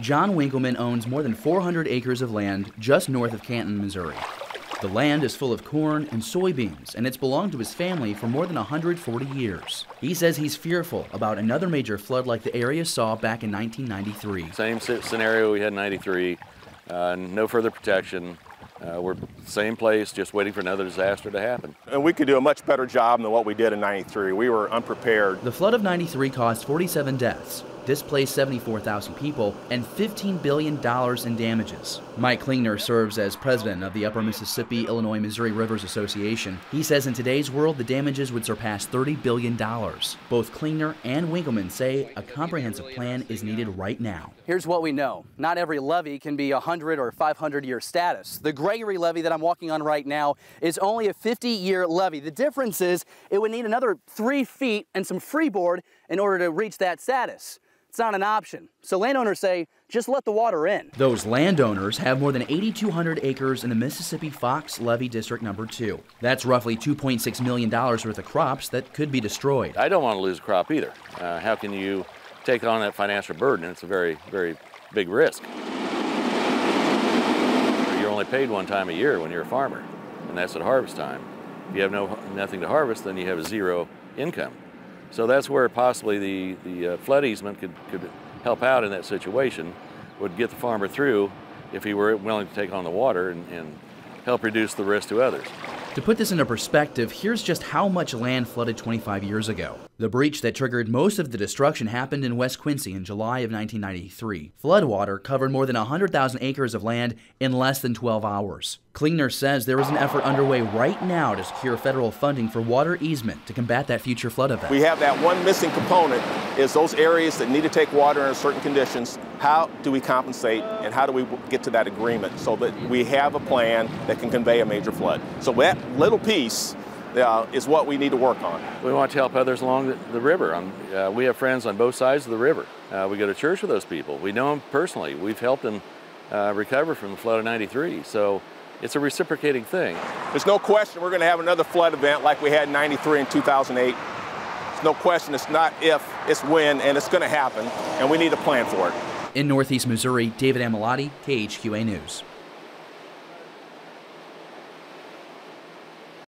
John Winkleman owns more than 400 acres of land just north of Canton, Missouri. The land is full of corn and soybeans, and it's belonged to his family for more than 140 years. He says he's fearful about another major flood like the area saw back in 1993. Same scenario we had in 93, no further protection. We're same place, just waiting for another disaster to happen. And we could do a much better job than what we did in 93. We were unprepared. The flood of 93 caused 47 deaths, displaced 74,000 people, and $15 billion in damages. Mike Klingner serves as president of the Upper Mississippi, Illinois, Missouri Rivers Association. He says in today's world, the damages would surpass $30 billion. Both Klingner and Winkleman say a comprehensive plan is needed right now. Here's what we know. Not every levee can be 100 or 500-year status. The Gregory levee that I'm walking on right now is only a 50-year levee. The difference is it would need another 3 feet and some freeboard in order to reach that status. It's not an option. So landowners say, just let the water in. Those landowners have more than 8,200 acres in the Mississippi Fox Levee District Number 2. That's roughly $2.6 million worth of crops that could be destroyed. I don't want to lose a crop either. How can you take on that financial burden? It's a very, very big risk. You're only paid one time a year when you're a farmer, and that's at harvest time. If you have nothing to harvest, then you have a zero income. So that's where possibly the flood easement could help out in that situation, would get the farmer through if he were willing to take on the water and help reduce the risk to others. To put this into perspective, here's just how much land flooded 25 years ago. The breach that triggered most of the destruction happened in West Quincy in July of 1993. Floodwater covered more than 100,000 acres of land in less than 12 hours. Klingner says there is an effort underway right now to secure federal funding for water easement to combat that future flood event. We have that one missing component, is those areas that need to take water under certain conditions. How do we compensate and how do we get to that agreement so that we have a plan that can convey a major flood? So that little piece is what we need to work on. We want to help others along the river. We have friends on both sides of the river. We go to church with those people. We know them personally. We've helped them recover from the flood of 93. So it's a reciprocating thing. There's no question we're going to have another flood event like we had in 93 and 2008. There's no question it's not if, it's when, and it's going to happen, and we need a plan for it. In Northeast Missouri, David Amilati, KHQA News.